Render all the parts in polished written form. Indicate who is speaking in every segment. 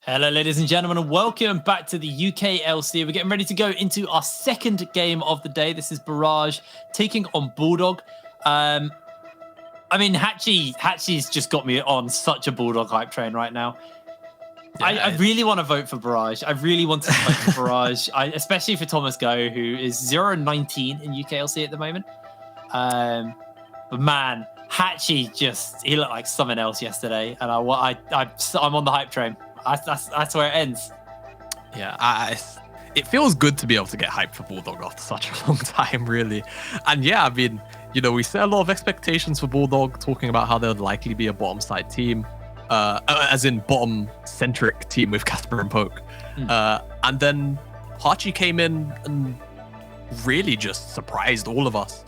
Speaker 1: Hello, ladies and gentlemen, and welcome back to the UKLC. We're getting ready to go into our second game of the day. This is Barrage taking on Bulldog. I mean, Hatchie's just got me on such a Bulldog hype train right now. Yeah, I really want to vote for Barrage. I really want to vote for Barrage, especially for Thomas Go, who is 0-19 in UKLC at the moment. But man, Hatchie he looked like something else yesterday, and I'm on the hype train. That's where it ends.
Speaker 2: Yeah, it feels good to be able to get hyped for Bulldog after such a long time, really. And yeah, I mean, we set a lot of expectations for Bulldog, talking about how they'll likely be a bottom side team, as in bottom centric team with Casper and Poke. And then Hachi came in and really just surprised all of us.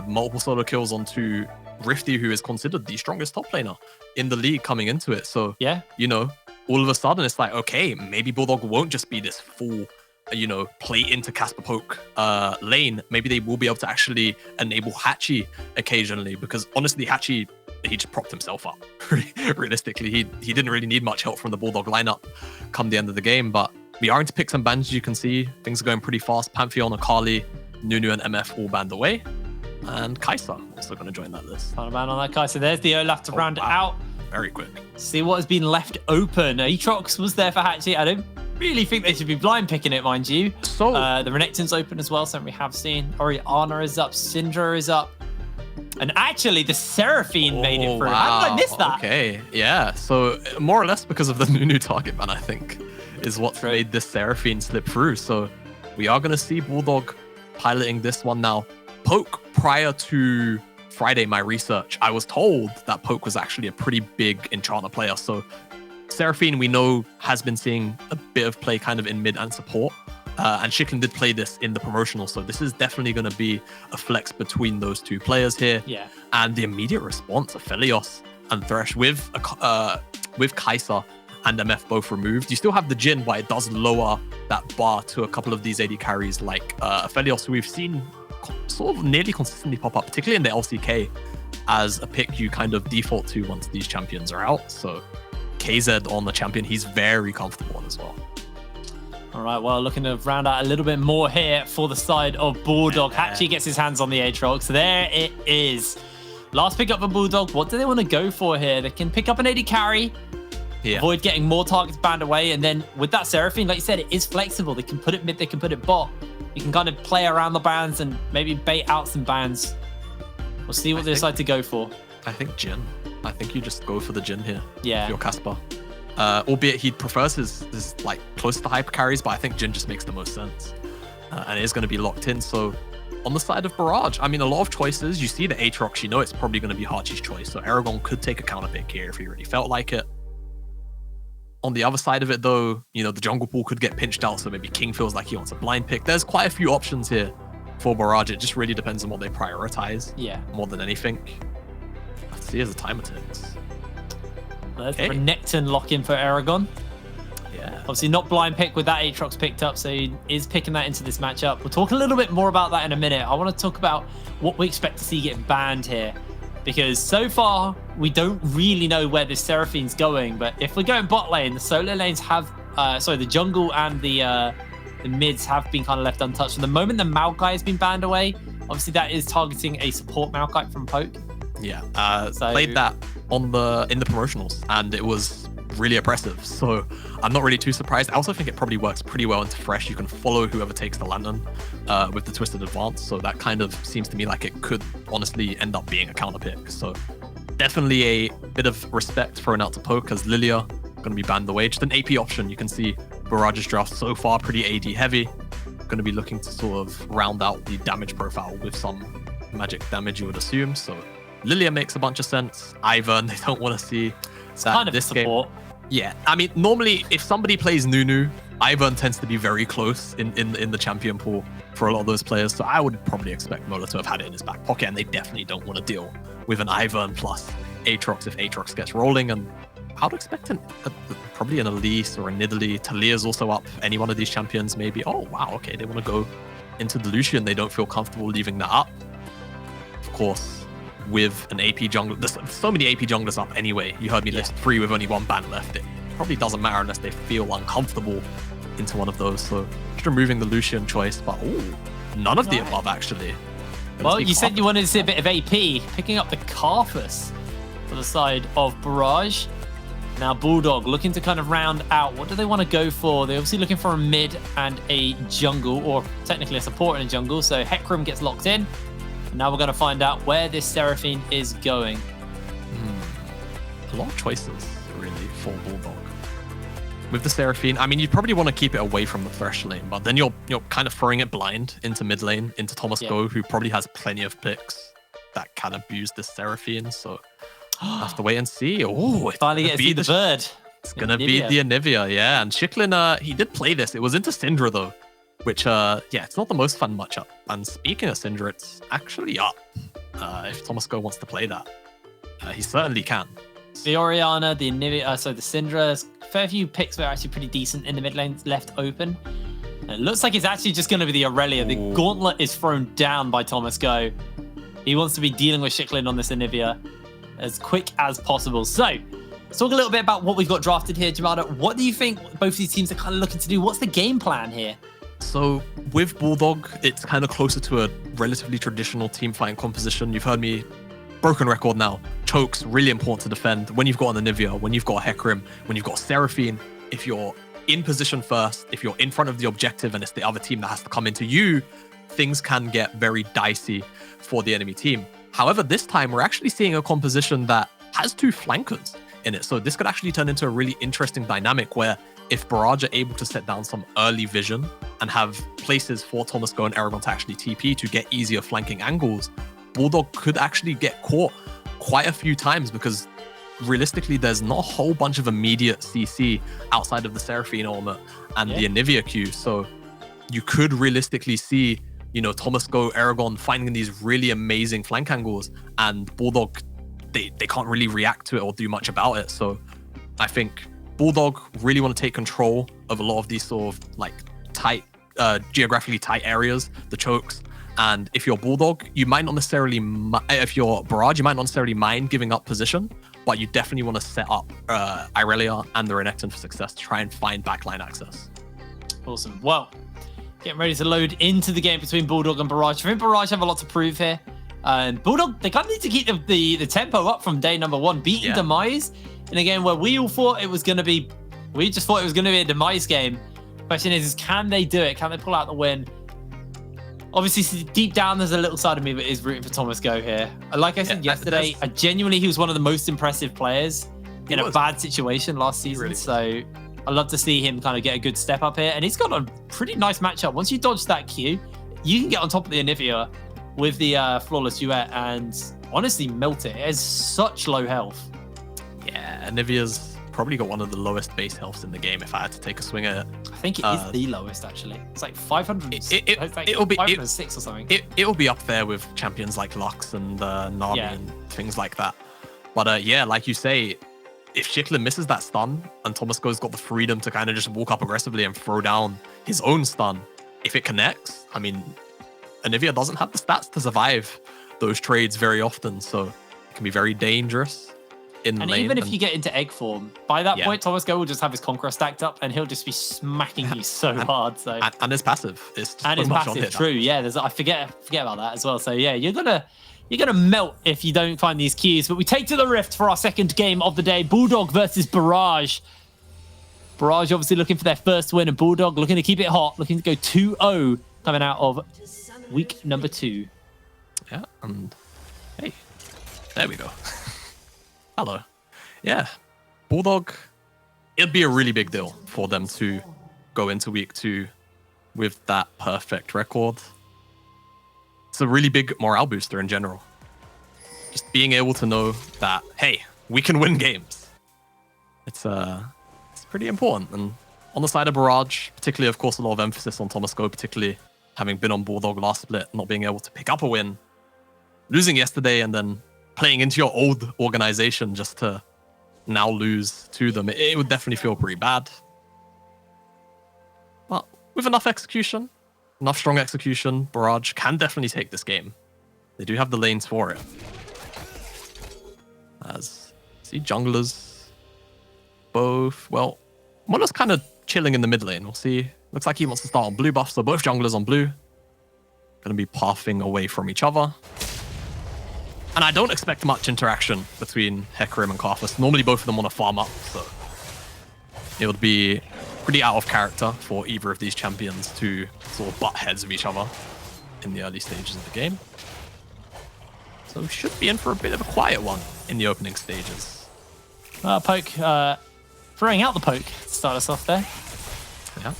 Speaker 2: Multiple solo kills onto Rifty, who is considered the strongest top laner in the league coming into it. So yeah, all of a sudden it's like, okay, maybe Bulldog won't just be this full, play into Casper Poke lane. Maybe they will be able to actually enable Hatchie occasionally, because honestly, Hatchie, he just propped himself up. Realistically, he didn't really need much help from the Bulldog lineup come the end of the game, but we are into pick some bans. As you can see, things are going pretty fast. Pantheon, Akali, Nunu, and MF all banned away. And Kai'Sa also going to join that list.
Speaker 1: Final ban on that Kai'Sa. There's the Olaf to round it out.
Speaker 2: Very quick.
Speaker 1: See what has been left open. Aatrox was there for Hatchie. I don't really think they should be blind picking it, mind you.
Speaker 2: So
Speaker 1: the Renekton's open as well, something we have seen. Oriana is up. Syndra is up. And actually, the Seraphine made it through.
Speaker 2: Wow.
Speaker 1: How did I miss that?
Speaker 2: Okay, yeah. So more or less because of the Nunu target ban, I think, is what's made this Seraphine slip through. So we are going to see Bulldog piloting this one now. Poke, prior to Friday, my research, I was told that Poke was actually a pretty big Enchanter player. So Seraphine, we know, has been seeing a bit of play kind of in mid and support. And Chicken did play this in the promotional. So this is definitely going to be a flex between those two players here.
Speaker 1: Yeah.
Speaker 2: And the immediate response of Phelios and Thresh with Kai'Sa and MF both removed. You still have the Jhin, but it does lower that bar to a couple of these AD carries like Phelios, who we've seen sort of nearly consistently pop up, particularly in the LCK, as a pick you kind of default to once these champions are out. So KZ on the champion, he's very comfortable on as well.
Speaker 1: All right, well, looking to round out a little bit more here for the side of Bulldog. Hatchie gets his hands on the Aatrox. There it is. Last pick up for Bulldog. What do they want to go for here? They can pick up an AD carry, avoid getting more targets banned away, and then with that Seraphine, like you said, it is flexible. They can put it mid, they can put it bot. You can kind of play around the bans and maybe bait out some bans. We'll see what they decide to go for.
Speaker 2: I think Jhin. I think you just go for the Jhin here.
Speaker 1: Yeah.
Speaker 2: If you're Casper. Albeit he prefers his like close to hyper carries, but I think Jhin just makes the most sense. And it is going to be locked in. So on the side of Barrage, I mean, a lot of choices. You see the Aatrox, it's probably going to be Hachi's choice. So Aragon could take a counter pick here if he really felt like it. On the other side of it, though, the jungle pool could get pinched out, so maybe King feels like he wants a blind pick. There's quite a few options here for Barrage. It just really depends on what they prioritize.
Speaker 1: Yeah.
Speaker 2: More than anything. Let's see as the timer ticks.
Speaker 1: There's the Renekton lock-in for Aragon.
Speaker 2: Yeah.
Speaker 1: Obviously not blind pick with that Aatrox picked up, so he is picking that into this matchup. We'll talk a little bit more about that in a minute. I want to talk about what we expect to see get banned here, because so far we don't really know where this Seraphine's going. But if we're going bot lane, the solo lanes have, the jungle and the mids have been kind of left untouched. From the moment the Maokai has been banned away, obviously that is targeting a support Maokai from Poke.
Speaker 2: Yeah, played that in the promotionals, and it was really oppressive. So I'm not really too surprised. I also think it probably works pretty well into Fresh. You can follow whoever takes the lantern with the Twisted Advance. So that kind of seems to me like it could honestly end up being a counter pick. So definitely a bit of respect thrown out to Poke, because Lilia going to be banned away. Just an AP option. You can see Barrage's draft so far pretty AD heavy. Going to be looking to sort of round out the damage profile with some magic damage, you would assume. So Lilia makes a bunch of sense. Ivern, they don't want to see that
Speaker 1: kind of
Speaker 2: this
Speaker 1: support.
Speaker 2: Game. Yeah, I mean, normally if somebody plays Nunu, Ivern tends to be very close in the champion pool for a lot of those players. So I would probably expect Mola to have had it in his back pocket, and they definitely don't want to deal with an Ivern plus Aatrox if Aatrox gets rolling. And I would expect probably an Elise or a Nidalee. Talia's also up. Any one of these champions maybe. Oh, wow, okay, they want to go into the Lucian. They don't feel comfortable leaving that up. Of course, with an AP jungler. There's so many AP junglers up anyway. You heard me list 3 with only 1 ban left. probably doesn't matter unless they feel uncomfortable into one of those. So just removing the Lucian choice, but none of the above actually.
Speaker 1: Well, you said you wanted to see a bit of AP, picking up the Carthus for the side of Barrage. Now Bulldog looking to kind of round out. What do they want to go for? They're obviously looking for a mid and a jungle, or technically a support in a jungle. So Hecarim gets locked in. Now we're going to find out where this Seraphine is going.
Speaker 2: A lot of choices, really, for Bulldog. With the Seraphine, I mean, you'd probably want to keep it away from the Thresh lane, but then you're kind of throwing it blind into mid lane, into Thomas Go, who probably has plenty of picks that can abuse this Seraphine. So I have to wait and see. Oh,
Speaker 1: finally get to see the bird.
Speaker 2: It's going to be the Anivia, yeah. And Shiklin, he did play this. It was into Syndra, though, which, yeah, it's not the most fun matchup. And speaking of Syndra, it's actually up if Thomas Go wants to play that. He certainly can.
Speaker 1: The Orianna, the Anivia, so the Syndra, fair few picks were actually pretty decent in the mid lane left open. And it looks like it's actually just going to be the Aurelia. The gauntlet is thrown down by Thomas Go. He wants to be dealing with Shiklin on this Anivia as quick as possible. So let's talk a little bit about what we've got drafted here, Jamada. What do you think both these teams are kind of looking to do? What's the game plan here?
Speaker 2: So with Bulldog, it's kind of closer to a relatively traditional team fighting composition. You've heard me broken record now. Chokes, really important to defend. When you've got an Anivia, when you've got a Hecarim, when you've got a Seraphine, if you're in position first, if you're in front of the objective and it's the other team that has to come into you, things can get very dicey for the enemy team. However, this time we're actually seeing a composition that has two flankers in it. So this could actually turn into a really interesting dynamic where if Barrage are able to set down some early vision and have places for Thomas Go and Aragon to actually TP to get easier flanking angles, Bulldog could actually get caught quite a few times because realistically, there's not a whole bunch of immediate CC outside of the Seraphine Armor and the Anivia Q. So you could realistically see, you know, Thomas Go, Aragon finding these really amazing flank angles, and Bulldog, they can't really react to it or do much about it. So I think Bulldog really want to take control of a lot of these sort of like tight, geographically tight areas, the chokes. And if you're Bulldog, you might not necessarily, if you're Barrage, you might not necessarily mind giving up position, but you definitely want to set up Irelia and the Renekton for success to try and find backline access.
Speaker 1: Awesome. Well, getting ready to load into the game between Bulldog and Barrage. I think Barrage have a lot to prove here. And Bulldog, they kind of need to keep the tempo up from day number one, beating Demise in a game where we all thought it was going to be, we just thought it was going to be a Demise game. Question is can they do it? Can they pull out the win? Obviously, deep down, there's a little side of me that is rooting for Thomas Go here. Like I said yesterday, genuinely, he was one of the most impressive players in a bad situation last season. Really so I'd love to see him kind of get a good step up here. And he's got a pretty nice matchup. Once you dodge that Q, you can get on top of the Anivia with the Flawless Duet and honestly melt it. It has such low health.
Speaker 2: Yeah, Anivia's probably got one of the lowest base healths in the game if I had to take a swing at it.
Speaker 1: I think it is the lowest, actually. It's like 500. It'll be 506 or something.
Speaker 2: It'll be up there with champions like Lux and Nami and things like that. But yeah, like you say, if Shiklin misses that stun and Thomas Go's got the freedom to kind of just walk up aggressively and throw down his own stun, if it connects, I mean, Anivia doesn't have the stats to survive those trades very often, so it can be very dangerous. And
Speaker 1: even if you get into egg form, by that point, Thomas Go will just have his Conqueror stacked up and he'll just be smacking you so hard. So
Speaker 2: and his passive is
Speaker 1: and his passive, true. Yeah, I forget about that as well. So yeah, you're gonna melt if you don't find these keys. But we take to the Rift for our second game of the day: Bulldog versus Barrage. Barrage obviously looking for their first win, and Bulldog looking to keep it hot, looking to go 2-0 coming out of week number 2.
Speaker 2: Yeah, and hey, there we go. Hello. Yeah, Bulldog, it'd be a really big deal for them to go into week 2 with that perfect record. It's a really big morale booster in general. Just being able to know that, hey, we can win games. It's pretty important. And on the side of Barrage, particularly, of course, a lot of emphasis on Thomas Go, particularly having been on Bulldog last split, not being able to pick up a win, losing yesterday, and then playing into your old organization just to now lose to them. It would definitely feel pretty bad. But with enough execution, enough strong execution, Barrage can definitely take this game. They do have the lanes for it. As see junglers both. Well, Mono's kind of chilling in the mid lane. We'll see. Looks like he wants to start on blue buff, so both junglers on blue. Going to be pathing away from each other. And I don't expect much interaction between Hecarim and Karthus. Normally both of them want to farm up, so it would be pretty out of character for either of these champions to sort of butt heads with each other in the early stages of the game. So we should be in for a bit of a quiet one in the opening stages.
Speaker 1: Poke, throwing out the poke to start us off there.
Speaker 2: Yeah.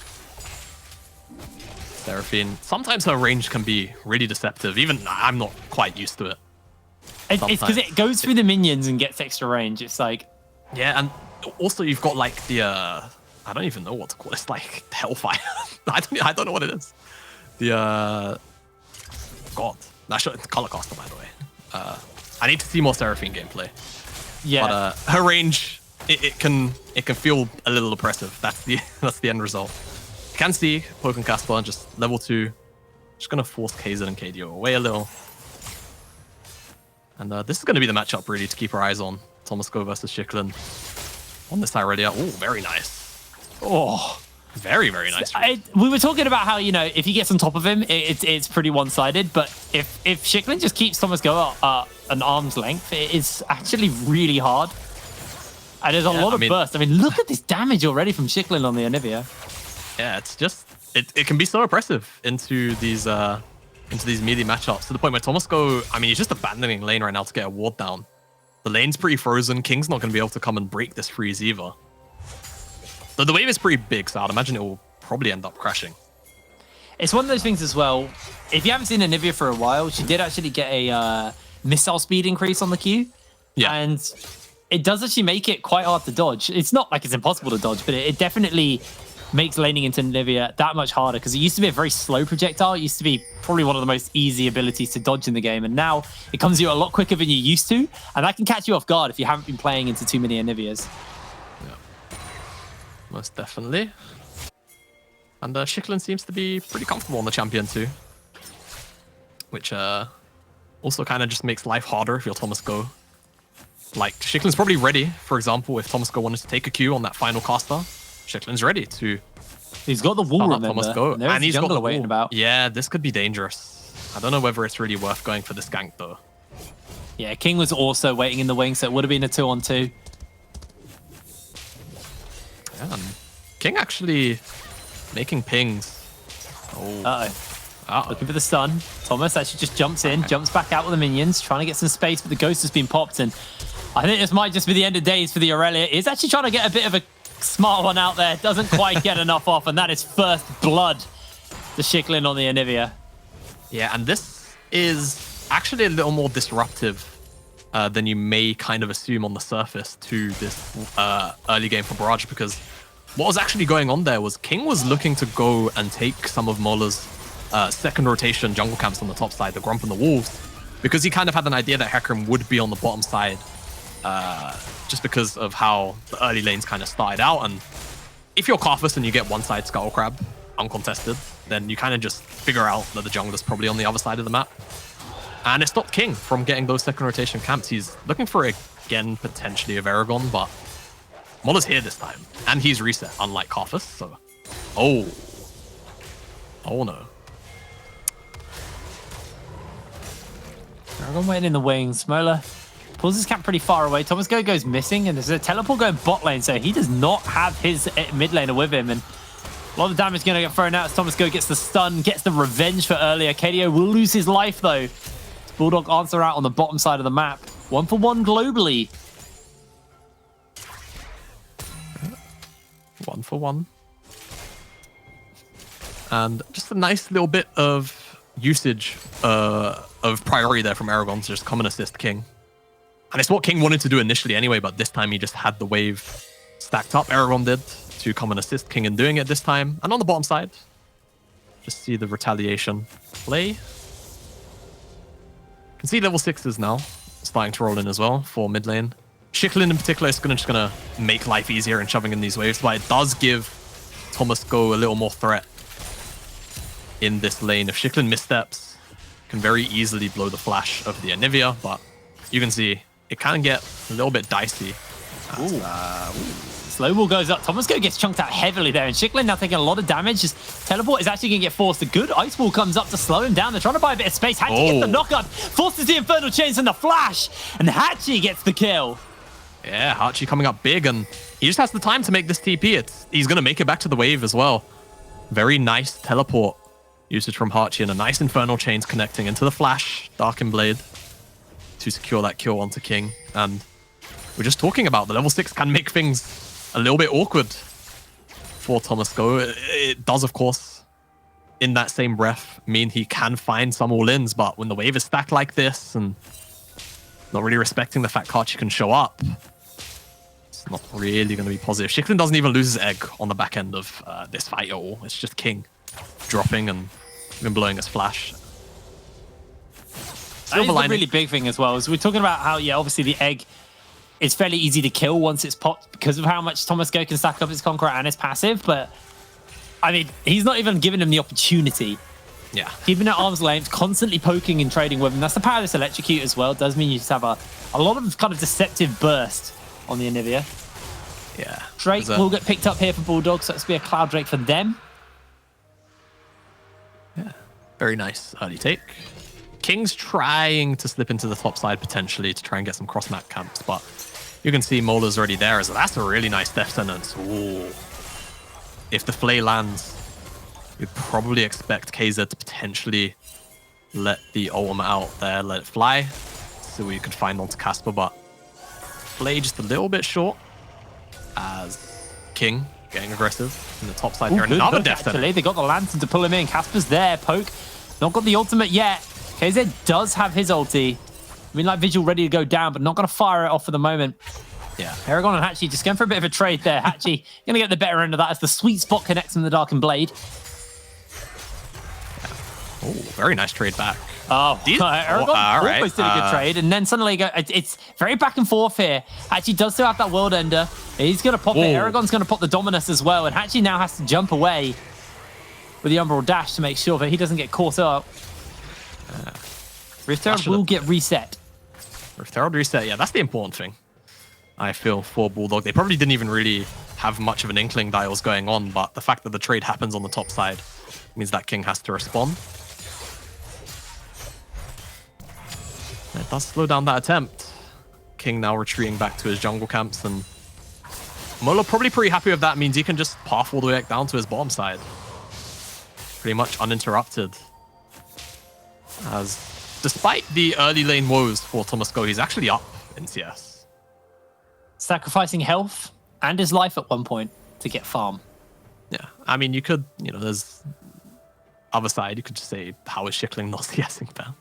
Speaker 2: Seraphine, sometimes her range can be really deceptive. Even I'm not quite used to it.
Speaker 1: It's because it goes through the minions and gets extra range. It's like...
Speaker 2: Yeah, and also you've got like the... I don't even know what to call it. It's like Hellfire. I don't know what it is. The... God. That's color caster, by the way. I need to see more Seraphine gameplay.
Speaker 1: Yeah.
Speaker 2: But her range, it can feel a little oppressive. That's the end result. You can see Poke and Casper just level 2. Just gonna force Kaizen and KDO away a little. And this is gonna be the matchup really to keep our eyes on. Tomasko versus Shiklin on this Irelia. Oh, very nice. Oh, very, very nice.
Speaker 1: We were talking about how, you know, if he gets on top of him, it's pretty one-sided. But if Shiklin just keeps Tomasko at an arm's length, it is actually really hard. And there's a lot of burst. I mean, look at this damage already from Shiklin on the Anivia.
Speaker 2: Yeah, it's just it can be so oppressive into these melee matchups to the point where Tomasko, I mean, he's just abandoning lane right now to get a ward down. The lane's pretty frozen. King's not going to be able to come and break this freeze either. So the wave is pretty big, so I'd imagine it will probably end up crashing.
Speaker 1: It's one of those things as well. If you haven't seen Anivia for a while, she did actually get a missile speed increase on the Q.
Speaker 2: Yeah.
Speaker 1: And it does actually make it quite hard to dodge. It's not like it's impossible to dodge, but it definitely makes laning into Anivia that much harder because it used to be a very slow projectile. It used to be probably one of the most easy abilities to dodge in the game. And now it comes to you a lot quicker than you used to. And that can catch you off guard if you haven't been playing into too many Anivias.
Speaker 2: Yeah. Most definitely. And Shiklin seems to be pretty comfortable on the champion too. Which also kind of just makes life harder if you're Tomasko. Like, Shiklin's probably ready, for example, if Tomasko wanted to take a Q on that final caster. Shiklin's ready to...
Speaker 1: He's got the wall, remember?
Speaker 2: Tomasko.
Speaker 1: And he's got the waiting about.
Speaker 2: Yeah, this could be dangerous. I don't know whether it's really worth going for this gank, though.
Speaker 1: Yeah, King was also waiting in the wing, so it would have been a 2-on-2.
Speaker 2: Yeah, and King actually making pings. Oh.
Speaker 1: Uh-oh. Looking for the stun. Thomas actually just jumps in, jumps back out with the minions, trying to get some space, but the ghost has been popped. And I think this might just be the end of days for the Aurelia. He's actually trying to get a bit of a smart one out there. Doesn't quite get enough off, and that is first blood to Shiklin on the Anivia. Yeah,
Speaker 2: and this is actually a little more disruptive than you may kind of assume on the surface to this early game for Barrage, because what was actually going on there was King was looking to go and take some of Mola's second rotation jungle camps on the top side, the Grump and the Wolves, because he kind of had an idea that Hecarim would be on the bottom side just because of how the early lanes kind of started out. And if you're Karthus and you get one side Scuttle Crab uncontested, then you kind of just figure out that the jungler's probably on the other side of the map. And it stopped King from getting those second rotation camps. He's looking for, again, potentially a Varagon, but Mola's here this time. And he's reset, unlike Karthus, so... Oh. Oh, no.
Speaker 1: Varagon waiting in the wings. Mola pulls his camp pretty far away. Tomasko goes missing, and there's a teleport going bot lane, so he does not have his mid laner with him. And a lot of damage is going to get thrown out as Tomasko gets the stun, gets the revenge for earlier. KDO will lose his life, though. Bulldog answer out on the bottom side of the map. 1-for-1 globally.
Speaker 2: 1-for-1. And just a nice little bit of usage of priority there from Aragon to just come and assist King. And it's what King wanted to do initially anyway, but this time he just had the wave stacked up. Aragon did to come and assist King in doing it this time. And on the bottom side, just see the retaliation play. You can see level 6s now starting to roll in as well for mid lane. Shiklin in particular is just gonna make life easier in shoving in these waves, but it does give Tomasko a little more threat in this lane. If Shiklin missteps, can very easily blow the flash of the Anivia, but you can see it can get a little bit dicey.
Speaker 1: Slow ball goes up. Tomasko gets chunked out heavily there, and Shicklin now taking a lot of damage. His teleport is actually going to get forced. A good ice ball comes up to slow him down. They're trying to buy a bit of space. Hatchie gets the knockup, forces the Infernal Chains and the flash, and Hatchie gets the kill.
Speaker 2: Yeah, Hatchie coming up big, and he just has the time to make this TP. He's going to make it back to the wave as well. Very nice teleport usage from Hatchie, and a nice Infernal Chains connecting into the flash, Darkin Blade, to secure that kill onto King. And we're just talking about the level 6 can make things a little bit awkward for Tomasko. It does, of course, in that same breath, mean he can find some all-ins, but when the wave is stacked like this and not really respecting the fact Hatchie can show up, it's not really going to be positive. Shicklin doesn't even lose his egg on the back end of this fight at all. It's just King dropping and even blowing his flash.
Speaker 1: That is a really big thing as well. Is we're talking about how, yeah, obviously the egg is fairly easy to kill once it's popped because of how much Tomasko can stack up his Conqueror and his passive, but I mean, he's not even giving him the opportunity.
Speaker 2: Yeah.
Speaker 1: Keeping at arm's length, constantly poking and trading with him. That's the power of this Electrocute as well. It does mean you just have a lot of kind of deceptive burst on the Anivia.
Speaker 2: Yeah.
Speaker 1: Drake will get picked up here for Bulldog, so it's be a Cloud Drake for them.
Speaker 2: Yeah. Very nice early take. King's trying to slip into the top side potentially to try and get some cross-map camps, but you can see Mola's already there, so that's a really nice death sentence. Ooh. If the Flay lands, we'd probably expect KZ to potentially let the ultimate out there, let it fly, so we could find onto Casper, but Flay just a little bit short as King getting aggressive in the top side here. Another death sentence.
Speaker 1: They got the Lantern to pull him in. Casper's there. Poke. Not got the ultimate yet. KZ does have his ulti. I mean, like Vigil ready to go down, but not going to fire it off for the moment.
Speaker 2: Yeah.
Speaker 1: Aragon and Hatchie just going for a bit of a trade there. Hatchie going to get the better end of that as the sweet spot connects in the Darkened Blade.
Speaker 2: Oh, very nice trade back.
Speaker 1: Oh, Aragon almost did a good trade, and then suddenly it's very back and forth here. Hatchie does still have that World Ender. He's going to pop it. Aragon's going to pop the Dominus as well, and Hatchie now has to jump away with the Umbral Dash to make sure that he doesn't get caught up. Rift Herald will get reset.
Speaker 2: Rift Herald reset, yeah, that's the important thing, I feel, for Bulldog. They probably didn't even really have much of an inkling that was going on, but the fact that the trade happens on the top side means that King has to respond. It does slow down that attempt. King now retreating back to his jungle camps, and Mola probably pretty happy with that. Means he can just path all the way down to his bottom side. Pretty much uninterrupted. As despite the early lane woes for Tomasko, he's actually up in CS.
Speaker 1: Sacrificing health and his life at one point to get farm.
Speaker 2: Yeah, I mean, you could, there's other side, you could just say, how is Shickling not CSing them?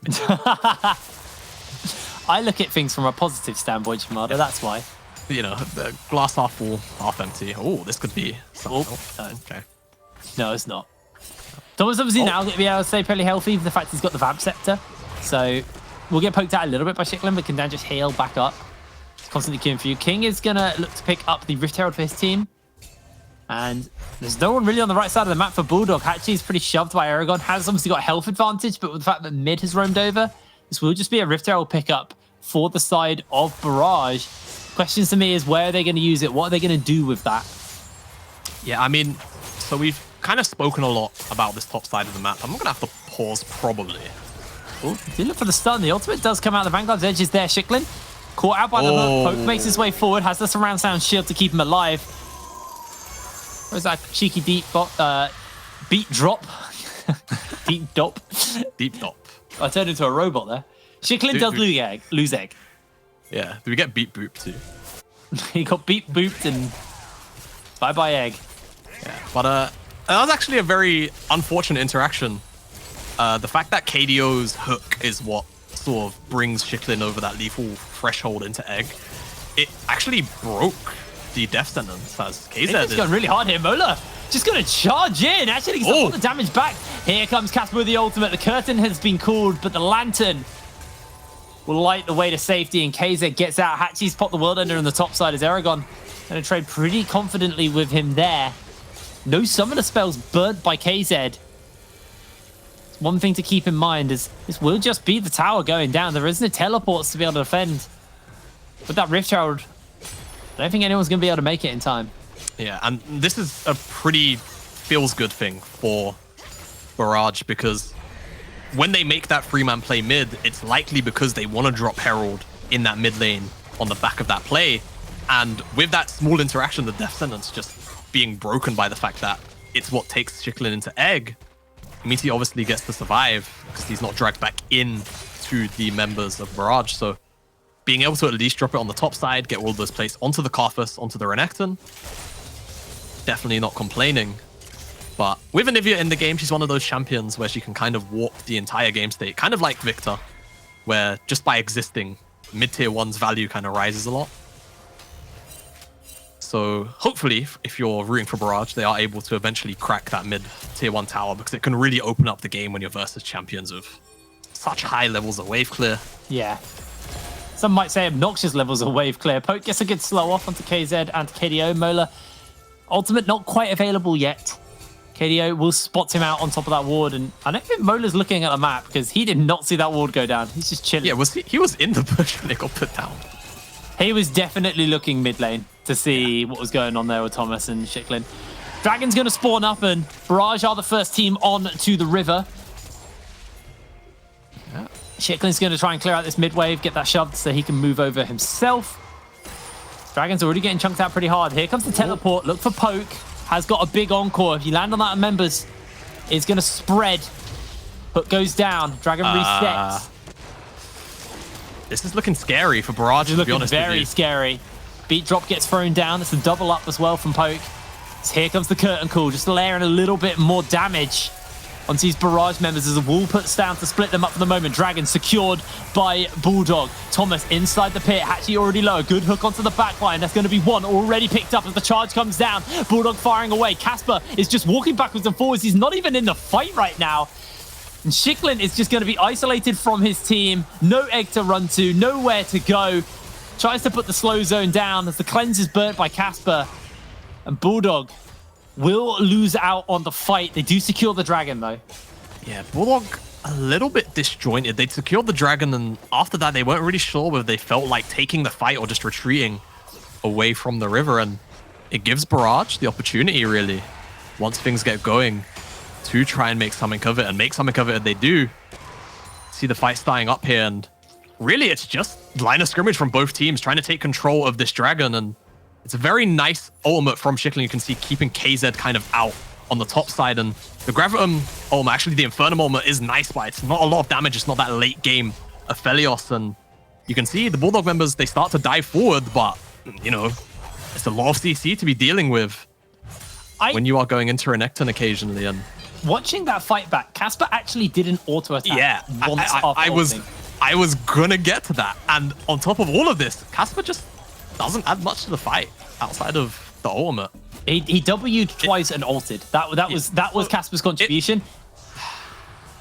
Speaker 1: I look at things from a positive standpoint, Shimada, that's why.
Speaker 2: The glass half full, half empty. Oh, this could be something.
Speaker 1: No.
Speaker 2: Okay.
Speaker 1: No, it's not. Thomas obviously now going to be able to stay fairly healthy for the fact he's got the Vamp Scepter. So we'll get poked out a little bit by Shicklin, but can then just heal back up. It's constantly queuing for you. King is going to look to pick up the Rift Herald for his team. And there's no one really on the right side of the map for Bulldog. Hatchie is pretty shoved by Aragon. Has obviously got a health advantage, but with the fact that mid has roamed over, this will just be a Rift Herald pickup for the side of Barrage. Questions to me is where are they going to use it? What are they going to do with that?
Speaker 2: Yeah, I mean, so we've kind of spoken a lot about this top side of the map. I'm going to have to pause probably.
Speaker 1: Oh, do look for the stun. The ultimate does come out. The Vanguard's edge is there. Shicklin caught out by the hook. Poke makes his way forward. Has the surround sound shield to keep him alive. Where's that cheeky deep beat drop? Deep dop.
Speaker 2: Deep dop.
Speaker 1: I turned into a robot there. Shicklin does lose egg.
Speaker 2: Yeah. Do we get beat boop too?
Speaker 1: He got beat booped and bye-bye egg.
Speaker 2: Yeah, but that was actually a very unfortunate interaction. The fact that KDO's hook is what sort of brings Shicklin over that lethal threshold into egg, it actually broke the death sentence as KZ
Speaker 1: It's going really hard here. Mola just going to charge in. Actually, gets all the damage back. Here comes Casper with the ultimate. The curtain has been called, but the lantern will light the way to safety, and KZ gets out. Hatchie's popped the World Ender on the top side as Aragon going to trade pretty confidently with him there. No summoner spells burnt by KZ. It's one thing to keep in mind is this will just be the tower going down. There is no teleports to be able to defend. With that Rift Herald, I don't think anyone's going to be able to make it in time.
Speaker 2: Yeah, and this is a pretty feels-good thing for Barrage, because when they make that 3-man play mid, it's likely because they want to drop Herald in that mid lane on the back of that play. And with that small interaction, the death sentence just being broken by the fact that it's what takes Chicklin into egg, it means he obviously gets to survive because he's not dragged back in to the members of Barrage. So being able to at least drop it on the top side, get all those plays onto the Karthus, onto the Renekton, definitely not complaining. But with Anivia in the game, she's one of those champions where she can kind of warp the entire game state, kind of like Victor, where just by existing, mid-tier 1's value kind of rises a lot. So hopefully, if you're rooting for Barrage, they are able to eventually crack that mid-tier 1 tower, because it can really open up the game when you're versus champions of such high levels of wave clear.
Speaker 1: Yeah. Some might say obnoxious levels of wave clear. Poke gets a good slow off onto KZ and KDO. Mola, ultimate not quite available yet. KDO will spot him out on top of that ward, and I don't think Mola's looking at the map because he did not see that ward go down. He's just chilling.
Speaker 2: Yeah, he was in the bush when it got put down.
Speaker 1: He was definitely looking mid lane to see what was going on there with Thomas and Chicklin. Dragon's going to spawn up, and Barrage are the first team on to the river.
Speaker 2: Yeah.
Speaker 1: Chicklin's going to try and clear out this mid wave, get that shoved so he can move over himself. Dragon's already getting chunked out pretty hard. Here comes the teleport. Look for Poke. Has got a big encore. If you land on that on members, it's going to spread. Hook goes down. Dragon resets.
Speaker 2: This is looking scary for Barrage, to be honest with you.
Speaker 1: Very scary. Beat drop gets thrown down. It's a double up as well from Poke. So here comes the curtain call, just layering a little bit more damage onto these Barrage members as a wall puts down to split them up for the moment. Dragon secured by Bulldog. Thomas inside the pit. Hatchie already low. Good hook onto the back line. That's going to be one already picked up as the charge comes down. Bulldog firing away. Casper is just walking backwards and forwards. He's not even in the fight right now. And Chicklin is just going to be isolated from his team. No egg to run to. Nowhere to go. Tries to put the slow zone down as the cleanse is burnt by Casper. And Bulldog will lose out on the fight. They do secure the dragon, though.
Speaker 2: Yeah, Bulldog a little bit disjointed. They'd secured the dragon, and after that, they weren't really sure whether they felt like taking the fight or just retreating away from the river. And it gives Barrage the opportunity, really, once things get going, to try and make something of it. And make something of it they do. See the fight starting up here, and really it's just line of scrimmage from both teams trying to take control of this dragon. And it's a very nice ultimate from Chicklin. You can see keeping KZ kind of out on the top side. And the Gravitum ultimate, actually the Infernum ultimate, is nice, but it's not a lot of damage. It's not that late game Aphelios. And you can see the Bulldog members, they start to dive forward, but, you know, it's a lot of CC to be dealing with when you are going into Renekton occasionally. And
Speaker 1: watching that fight back, Casper actually did an auto attack.
Speaker 2: Yeah,
Speaker 1: once
Speaker 2: I was gonna get to that. And on top of all of this, Casper just doesn't add much to the fight outside of the ultimate.
Speaker 1: He W'd twice and ulted. That was Casper's contribution.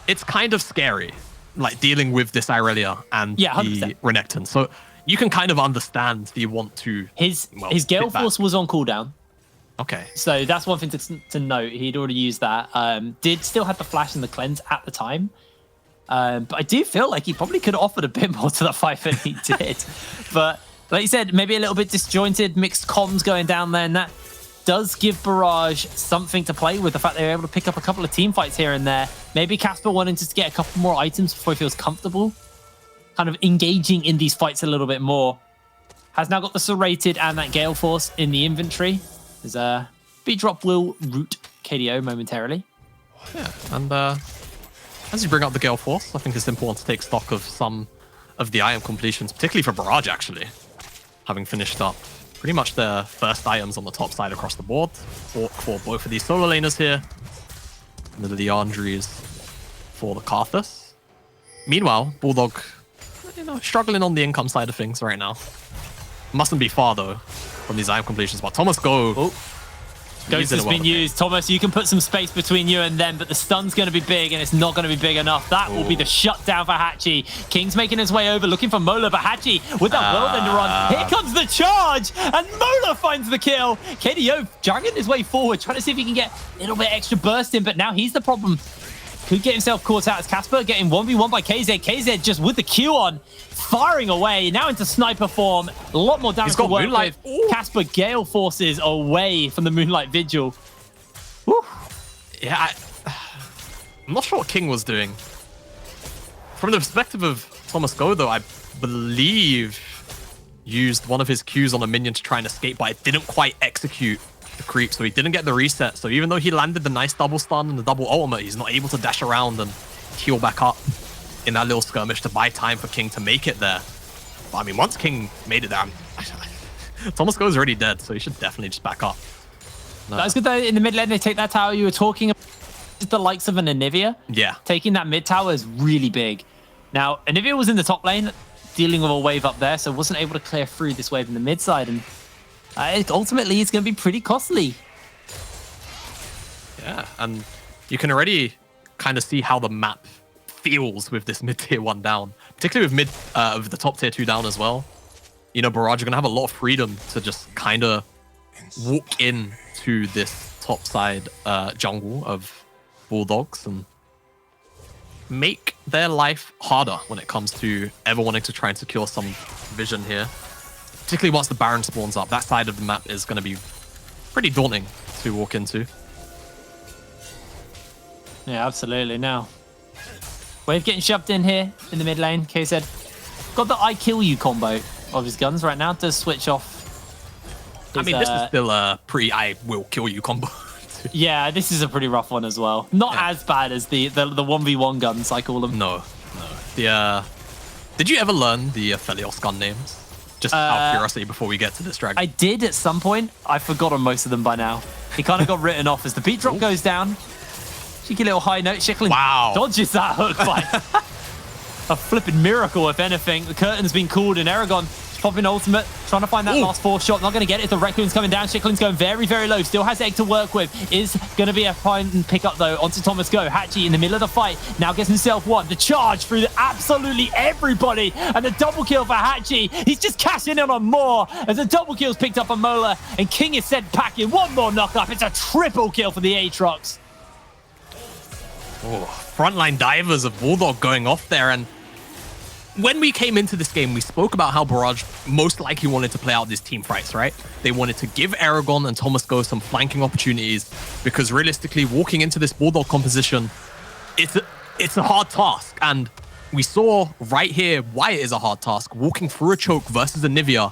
Speaker 2: It's kind of scary, like dealing with this Irelia and the
Speaker 1: 100%.
Speaker 2: Renekton. So you can kind of understand the want to.
Speaker 1: His Gale Force was on cooldown.
Speaker 2: Okay.
Speaker 1: So that's one thing to note. He'd already used that. Did still have the flash and the cleanse at the time. But I do feel like he probably could have offered a bit more to the fight than he did. But like you said, maybe a little bit disjointed, mixed comms going down there. And that does give Barrage something to play with. The fact they were able to pick up a couple of team fights here and there. Maybe Casper wanting to get a couple more items before he feels comfortable. Kind of engaging in these fights a little bit more. Has now got the Serrated and that Gale Force in the inventory. There's a beat drop will root KDO momentarily.
Speaker 2: Yeah, and as you bring up the Gale Force, I think it's important to take stock of some of the item completions, particularly for Barrage, actually. Having finished up pretty much their first items on the top side across the board. For both of these solo laners here. And the Leandries for the Karthus. Meanwhile, Bulldog, you know, struggling on the income side of things right now. Mustn't be far, though, from these item completions. But Thomas Go.
Speaker 1: Ghost has been used. Thomas, you can put some space between you and them, but the stun's going to be big, and it's not going to be big enough. That will be the shutdown for Hatchie. King's making his way over, looking for Mola, but Hatchie with that whirlwind run. Here comes the charge, and Mola finds the kill. KDO dragging his way forward, trying to see if he can get a little bit extra burst in, but now he's the problem. could get himself caught out as Casper getting 1v1 by KZ. KZ just with the Q on, firing away, now into sniper form. A lot more damage
Speaker 2: He's got
Speaker 1: to work
Speaker 2: Moonlight.
Speaker 1: with. Casper Gale Forces away from the Moonlight Vigil. Woo.
Speaker 2: Yeah, I'm not sure what King was doing. From the perspective of Thomas Go, though, I believe used one of his Qs on a minion to try and escape, but it didn't quite execute the creep, so he didn't get the reset. So even though he landed the nice double stun and the double ultimate, he's not able to dash around and heal back up in that little skirmish to buy time for King to make it there. But I mean, once King made it there, Thomas Go's already dead, so he should definitely just back up. No.
Speaker 1: That's good though. In the mid lane, they take that tower. You were talking about the likes of an Anivia.
Speaker 2: Yeah. Taking
Speaker 1: Taking that mid tower is really big. Now, Anivia was in the top lane, dealing with a wave up there, so wasn't able to clear through this wave in the mid side. And ultimately, it's going to be pretty costly.
Speaker 2: Yeah, and you can already kind of see how the map feels with this mid-tier 1 down, particularly with of the top tier 2 down as well. You know, Barrage are going to have a lot of freedom to just kind of walk in to this top side jungle of Bulldogs and make their life harder when it comes to ever wanting to try and secure some vision here. Particularly once the Baron spawns up, that side of the map is going to be pretty daunting to walk into.
Speaker 1: Yeah, absolutely. Now, wave getting shoved in here in the mid lane. KZ got the I kill you combo of his guns right now. Does switch off.
Speaker 2: I mean, this is still a pretty I will kill you combo.
Speaker 1: Yeah, this is a pretty rough one as well. Not as bad as the 1v1 guns, I call them.
Speaker 2: No. Did you ever learn the Felios gun names? Just out of curiosity before we get to this dragon.
Speaker 1: I did at some point. I've forgotten most of them by now. He kind of got written off as the beat drop goes down. Cheeky little high note. Schicklin dodges that hook by a flipping miracle, if anything. The curtain's been called and Aragon popping ultimate, trying to find that last 4 shot. Not going to get it. The Raccoon's coming down. Schicklin's going very, very low. Still has egg to work with. Is going to be a fine pick up though onto Thomas Go. Hatchie in the middle of the fight. Now gets himself one. The charge through absolutely everybody. And the double kill for Hatchie. He's just cashing in on more as the double kill's picked up on Mola. And King is sent packing. One more knock up. It's a triple kill for the Aatrox.
Speaker 2: Frontline divers of Bulldog going off there. And when we came into this game, we spoke about how Barrage most likely wanted to play out these team fights, right? They wanted to give Aragon and Thomas Go some flanking opportunities because realistically, walking into this Bulldog composition, it's a hard task. And we saw right here why it is a hard task. Walking through a choke versus Anivia.